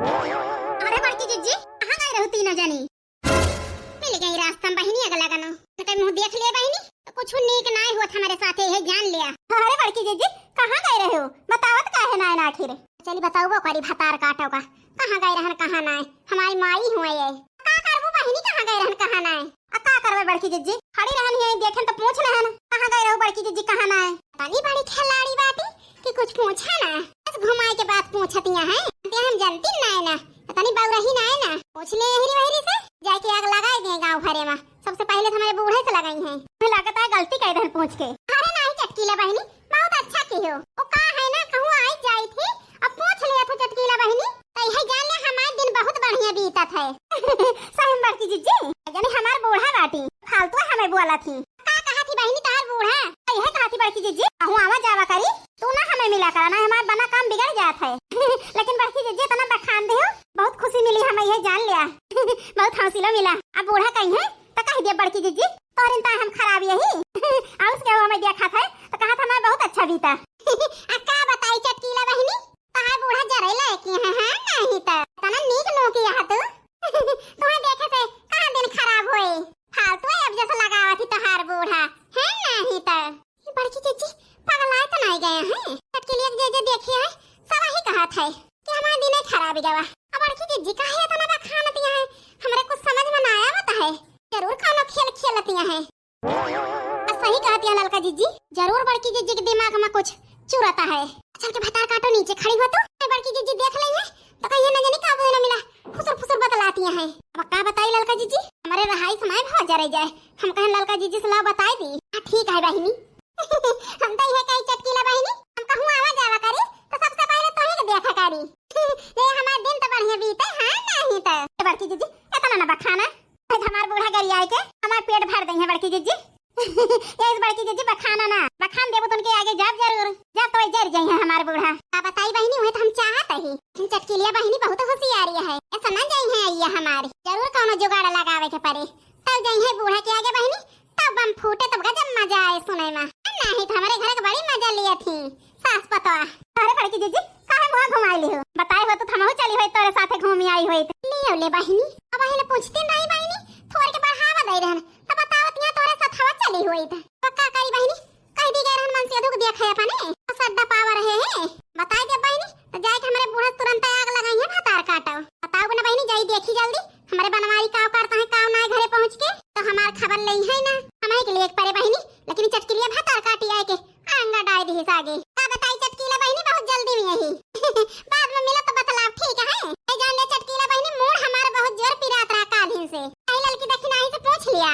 अरे बड़की जिज्जी कहां गई रहू तीनों जनी? मिल गई रास्ता में बहिनी अगला गनो तो कहीं मुंह देख ले बहिनी तो कुछ नीक नहीं हुआ हमारे साथ है जान लिया। अरे बड़की जिज्जी कहां गई रहे हो बतावत काहे ना ना आखिर चली बताओ करी भतार काटो का कहां गई रहन कहां ना हमारी माई हुए ये का करबो बहिनी कहां गई रहन कहां ना आ का करबे बड़की जिज्जी खड़ी रहन है देखें तो पूछ रहन कहां गई रहू बड़की जिज्जी कहां ना तनी बड़ी खिलाड़ी बाती कि कुछ पूछा ना बस घुमाए के बात पूछतिया है हम जानती ना है ना तनी बाउरही ना है ना पूछ ले यही वही से जाके आग लगाए दे गांव भरे में सबसे पहले तो हमारे बूढ़े से लगाई हैं मुझे लगता है गलती कर इधर पूछ के। अरे नहीं चटकीला बहनी बहुत अच्छा की हो ओ का है ना कहूं आई जाई थी अब पूछ लिया था चटकीला बहनी तो यही जान ले हमारे दिन बहुत बढ़िया बीता था। सही बड़की जिज्जी यानी हमार बूढ़ा बाटी फालतू हमें बोला थी का कहा थी बहनी तार बूढ़ा यही कहा थी बड़की जिज्जी कहूं आवा जावा करी तू ना हमें मिला करा ना हमारा बना काम बिगड़ जात है। लेकिन बड़की जिज्जी इतना बखान दे हो बहुत खुशी मिली हमें ये जान लिया। बहुत हौसला मिला अब बूढ़ा कहीं है तो कह दिया बड़की जिज्जी तोर इंता हम खराब यही और उसके हमें देखा था तो कहा था मैं बहुत अच्छा बीता। का बताई चटकीला बहनी तार बूढ़ा जरेला है कि हां नहीं तो तना नीक नो की यह तो तुम्हें देखे से कहां दिन खराब होए फालतू अब जैसा लगावा थी तहार बूढ़ा है नहीं तो बड़की जिज्जी पगलाए तो नहीं गए हैं चटकीली जे देखिए है सब ही कहा था कि हमारा दिन खराब ही जावा। अब बड़की जिज्जी काहे इतना बखान दिया है हमरे कुछ समझ में ना आया बता है जरूर खाना खेल खेलतिया है। सही कहती है ललका जिज्जी जरूर बड़की जिज्जी के दिमाग में कुछ चुराता है। चल के भतार काटो नीचे खड़ी हो तो बड़की जिज्जी देख ले है तो कहीं न जाने काबू न मिला फुसुर फुसुर बतलाती है। अब का बताई ललका जिज्जी हमारे रहाई समय बहुत जरे जाए हम कहें ललका जिज्जी से ला बताई दी ठीक है बहिनी। हम तो ये कही चटकीला बहिनी हम कहूं आवा जावा करी तो सबसे पहले तो ही देखा करी ये हमारा दिन तो बढ़िया बीते हां नहीं तो बड़की जिज्जी इतना ना बखाना हमार बूढ़ा गरी आए के हमार पेट भर दई है बड़की जिज्जी। ये बड़की जिज्जी बखाना ना बखान देबो तो उनके आगे जब जरूर जब तो जर जाई है हमार बूढ़ा का बताई बहिनी हुए तो हम चाहत ही चटकीलिया बहिनी बहुत होशियारी है ऐसा ना जाई है ये हमारी जरूर कोनो जुगाड़ लगावे के पड़े तब जाई है बूढ़ा के आगे बहिनी तब बम फूटे तब गजब मजा आए सुने में नहीं तो हमारे घर के बड़ी मजा लिए थी सास पतवा। अरे बड़की जिज्जी काहे मुंह घुमाई ली हो बताए हो तो हमहु चली होई तोरे साथे घूमी आई होई ले ले बहिनी अब अहिले पूछती नहीं बहिनी थोड़ के बढ़ावा दई रहन तब बतावत यहां तोरे साथ हवा चली होई त पक्का करी बहिनी कह दी गए रहन मन से दुख देखे अपने सड्डा पावर रहे हैं बताई दे बहिनी तो जाए के हमारे बूढ़ा तुरंत आग लगाई है भतार काटो बताओ ना बहिनी जाई देखी जल्दी हमारे बनवारी काव करता है काव ना घरे पहुंच के तो हमार खबर लई है ना हमारे के लिए एक परे बहिनी लेकिन चटकीलिया भतार काटी आए के आंगा डाई दी आगे का बताई चटकीला बहिनी बहुत जल्दी में यही बाद में मिला तो बतलाव ठीक है ए जान ले चटकीला बहिनी मूड हमारा बहुत जोर पिरात रहा का दिन से आई लड़की देखी नहीं से पूछ लिया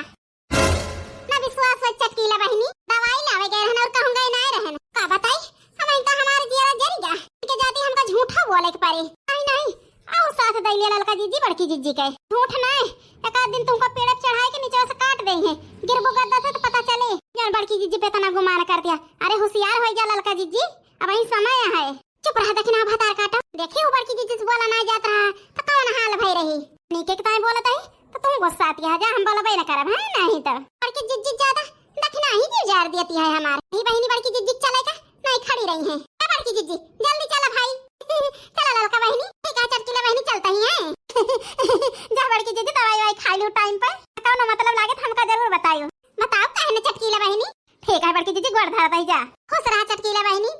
ना विश्वास है चटकीला बहिनी दवाई लावे गए रहन और कहूं गए ना रहन का बताई हम तो हमारे जिया जरी जा के जाती हमका झूठा बोले के पारे नहीं आओ साथ दई ले ललका जिज्जी बड़की जिज्जी के झूठ नहीं एक आध दिन तुमको पेड़ चढ़ाए के नीचे से काट देंगे गिरबो गद्दा से तो पता चले जान बड़की जिज्जी पे तना गुमान कर दिया। अरे होशियार हो जा ललका जिज्जी अब ही समय है चुप रहा देखना भतार काटा देखी ऊपर की जिज्जी से बोला ना जात रहा तो कौन हाल भई रही नीके के ताई बोलत है तो तुम गुस्सा आती है जा हम बोलबे ना करब है नहीं तो बड़की जिज्जी ज्यादा देखना ही जी जार देती है हमारी ही बहनी बड़की जिज्जी चलेगा नहीं खड़ी रही है बड़की जिज्जी जल्दी चला भाई चला ललका बहनी ठीक है चटकीला बहनी चलता ही है जा बड़की जिज्जी दवाई वाई खा लो टाइम पर कौन मतलब लागे हमका जरूर बताइयो बताओ काहे न चटकीला बहनी ठीक है बड़की जिज्जी गोड़ धर दई जा खुश रहा चटकीला बहनी।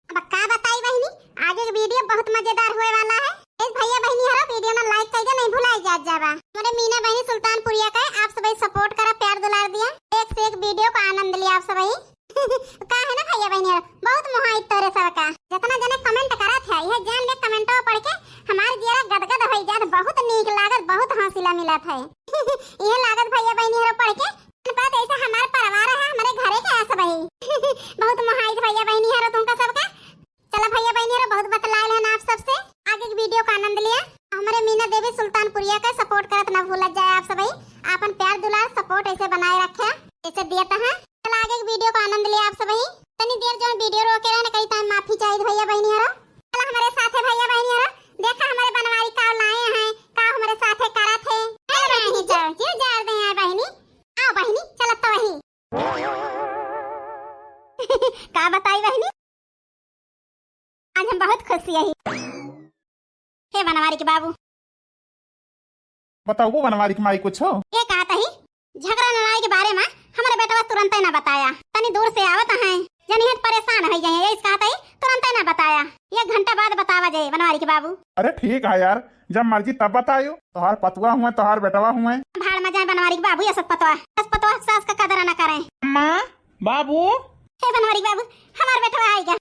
अब का बताई बहनी आगे के वीडियो बहुत मजेदार होए वाला है इस भैया बहनी हरो वीडियो में लाइक करके नहीं भुलाई जावा मेरे मीना बहनी सुल्तानपुरिया का आप सभी सपोर्ट करा प्यार दुलार दिया एक से एक वीडियो का आनंद लिया आप सभी का है ना भैया बहनी बहुत मोहाई तोरे सब का जितना जने कमेंट करा थे ये जान ले कमेंटवा पढ़ के हमार जेरा गदगद होई जात बहुत नीक लागत बहुत हौसला मिला था ये लागत भैया बहनी हरो पढ़ के बात ऐसा हमारे परिवार है हमारे घरे के सब ही बहुत मोहाई भैया बहनी हरो तुमका सबका चला भैया बहनी हरो बहुत बतलाए हैं आप सबसे आगे की वीडियो का आनंद लिया हमारे मीना देवी सुल्तानपुरिया का सपोर्ट करत ना भूल जाए आप सभी अपन प्यार दुलार सपोर्ट ऐसे बनाए रखे ऐसे देता है चला आगे की वीडियो का आनंद लिया आप सभी तनी देर जो वीडियो रोके रहने कई टाइम माफी चाहिए भैया बहनी हरो चला हमारे साथ है भैया बहनी हरो देखा हमारे बनवारी का लाए हैं का हमारे साथ करा थे बहनी जाओ जी जार दे यार बहनी आओ बहनी चला तो वही का बताई बहनी आज हम बहुत खुश यही हे बनवारी के बाबू बताओ वो बनवारी की माई कुछ हो। ये कहता ही झगड़ा लड़ाई के बारे में हमारे बेटा तुरंत ही ना बताया, तनी दूर से आवत है जनिहत परेशान हो जाए, ये कहता ही तुरंत ही ना बताया, 1 घंटा बाद बतावा जाए बनवारी के बाबू। अरे ठीक है यार, जब मर्जी तब बतायो। तोहार पतवा हुए तोहार बेटवा हुए। भाड़ में जाए बनवारी के बाबू, ये सब पतवा सास का कदर ना करें। माँ बाबू हे बनवारी के बाबू हमारे बेटवा आएगा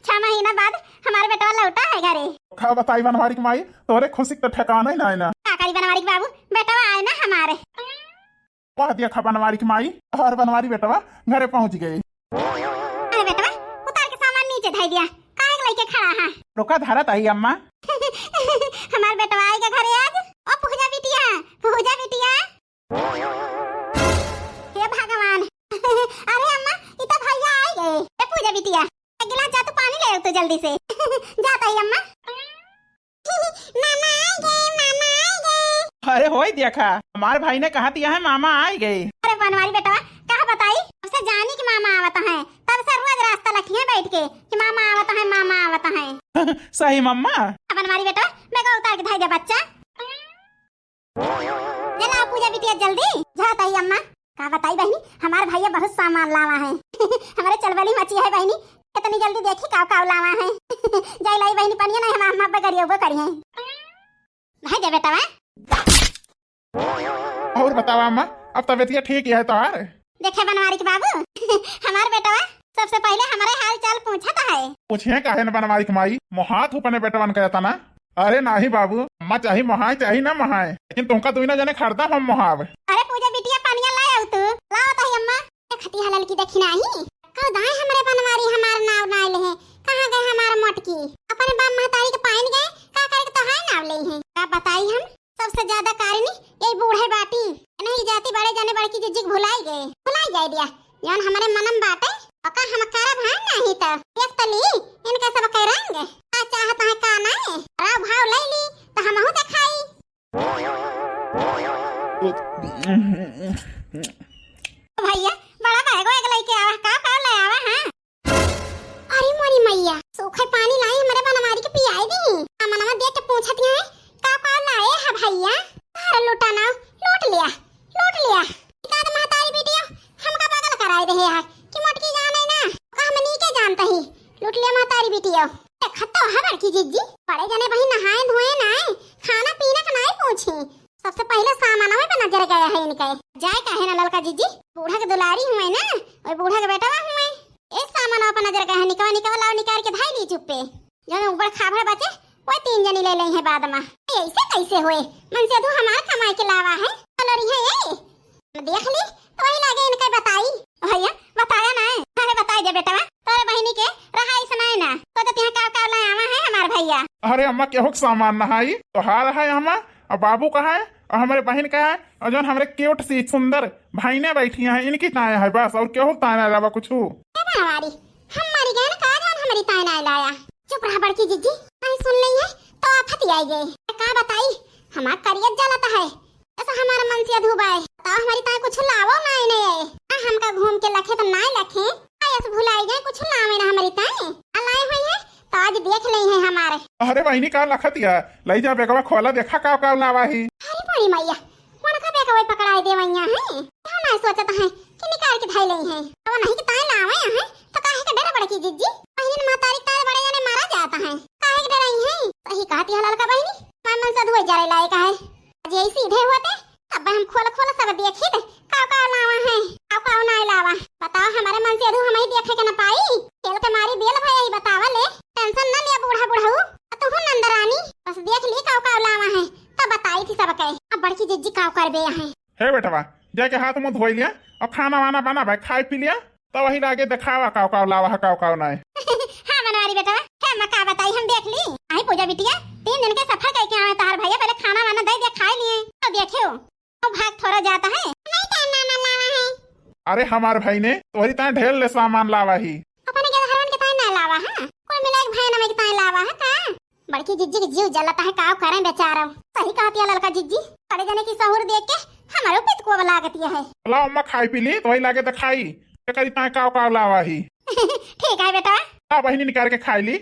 6 महीना बाद हमारे बेटवा लौटा है घरे। खा बताई बनवारी की माई, तोरे खुशी तो ठिकाना ही ना है ना। काकड़ी बनवारी के बाबू बेटवा आए ना हमारे। कह दिया खा बनवारी की माई और बनवारी बेटवा घरे पहुँच गई। अरे बेटवा उतार के सामान नीचे धर दिया, काहे के लेके खड़ा है। रुका धारत आई अम्मा। हमारे बेटवा आएगा घरे आज। ओ पूजा बिटिया हे भगवान अरे अम्मा इतना भैया आ गए। ए पूजा बिटिया एक गिलास जा तू पानी ले तो जल्दी से। जाता ही अम्मा। मामा आ गए। अरे हो ही देखा, हमारे भाई ने कहा दिया है मामा आ गए। अरे बनवारी बेटवा कहा बताई, अब से जानी कि मामा आवता है, तब से रोज रास्ता लखिए बैठ के कि मामा आवता है। सही मम्मा। बनवारी बेटा मैं उतार के धाई दे बच्चा। चला पूजा बिटिया जल्दी जाता ही अम्मा। का बताई बहनी हमारे भैया बहुत सामान लावा है। हमारे चलबली मची है बहनी, इतनी जल्दी देखी काव लावा है। जाई लाई बहनी पनिया नहीं हम अम्मा करिए वो करिए भाई दे बेटा। और बताओ अम्मा, अब तबीयत ठीक है तोहार? देखे बनवारी के बाबू हमारे बेटा सबसे पहले हमारे हाल चाल पूछता है। पूछे काहे न बनवारी की माई, मोहात अपने बेटवन कहता ना। अरे नाही बाबू, अम्मा चाही मोहाय चाही ना मोहाय, लेकिन तुमका दुई ना जने खड़ता हम मोहाव। अरे पूजा बिटिया पानिया लाओ तू लाओ तही अम्मा। खती हलाल की देखी नहीं कौ दाए हमरे बनवारी हमार नाव नाइले है, कहां गए हमार मोटकी अपने बाप महतारी के पाइन गए का करे के तहां नाव ले है। का बताई हम सबसे ज्यादा कारणी यही बूढ़े बाटी नहीं जाती बड़े जाने बड़की जिज्जी भुलाई जाए दिया यान हमारे मनम बाटे अका हम कारा भान नहीं त देख तली इनका सब कह रंग का चाहत है का नहीं रा भाव ले ली तो हमहु देखाई। भैया बड़ा बैग एक लेके आवा का ले आवा। हां अरे मोरी मैया सूखे पानी लाई हमरे बनवारी के पियाई दी। मनवा देख के पूछत है का लाए है भैया। अरे लूटा ना लूट लिया इकाद महतारी वीडियो हमका पागल कराई रहे है कि मोटकी जाने ना का हम नहीं के जानता ही लूट लिया महतारी वीडियो। खत्ता है बड़की जिज्जी बड़े जाने भाई नहाए धोए ना खाना पीना का नहीं पूछी, सबसे पहले सामान में नजर गया है इनके। जाए काहे ना ललका जिज्जी बूढ़ा के दुलारी हुए ना और बूढ़ा के बेटा हुए एक सामान पर नजर गया है। निकाल के धाई ली चुप्पे जो ऊपर खाभड़ बचे वो 3 जनी ले है बाद में। ऐसे कैसे हुए मन से अधू हमार कमाई के लावा है कलोरी है ये देख ली तो वही लगे इनके बताई। भैया बताया ना अरे बताई दे बेटा तोरे बहनी के रहाई सुनाए ना तो त्यहां का लाए आवा है हमार भैया। अरे अम्मा केहू सामान नहाई तो हाल है अम्मा और बाबू कहा है और हमारे बहन का है और जो हमारे क्यूट सी सुंदर भाई ने बैठी है इनकी ताए है बस और केहू ताए अलावा कुछ हमारी हमारी गहन का जान हमारी ताए ना लाया। चुप रहा बड़की जिज्जी नहीं सुन ली है तो आफत आई गई का बताई हमार करियत जलता है ऐसा हमारा मन से अधूबा है तो हमारी ताए कुछ लावो ना नहीं हमका घूम के लखे तो ना लखे ऐसे भुलाई गए कुछ लावे ना हमारी ताए लाए हुई है तो आज देख ले है हमारे। अरे बहनी का लखतिया लई जा बेगवा खोला देखा का लावा ही। अरे बड़ी मैया मन का बेगवा पकड़ाई देवैया है हम नहीं सोचत है कि निकाल के धाई लई है तो नहीं कि ताए लावे है तो काहे के डर बड़की जिज्जी बहन मातारी ताए बड़े जाने मारा जाता है काहे के डरई है। सही कहती है ललका बहनी मन से धोए जाए लाए का है आज यही सीधे होते अब हम खोल सब देखी का लावा है का ना लावा बताओ हमारे मन से अधू हम ही देखे के न पाई खेल के मारी बेल भैया ही बतावा ले टेंशन न लिया बूढ़ा तू नंदरानी बस देख ली का लावा है तब बताई थी सब कहे अब बड़की जिज्जी का कर बे है। हे बेटवा जाके हाथ मुंह धोई लिया और खाना वाना बना भाई खाई पी लिया तो वही लागे दिखावा का लावा है का ना है। हां बनवारी बेटा है मका बताई हम देख ली आई पूजा बिटिया 3 दिन के सफर करके आवे तार भैया पहले खाना वाना दे दिया खा लिए तो देखियो तो भाग थोड़ा जाता है नहीं टाइम ना लावा है। अरे हमारे भाई ने तोहरी ताए ढेर ले सामान लावा ही अपने के हरवन के ताए ना लावा है कोई मिला एक भाई ना के ताए लावा है का बड़की जिज्जी के जीव जलता है का करें बेचारा। सही कहती है ललका जिज्जी पड़े जाने की सहूर देख के हमारे पित को लागती है। ला अम्मा खाई पी ली तो वही लागे दिखाई करी ताए का लावा ही। ठीक है बेटा बहनी निकाल के खाई ली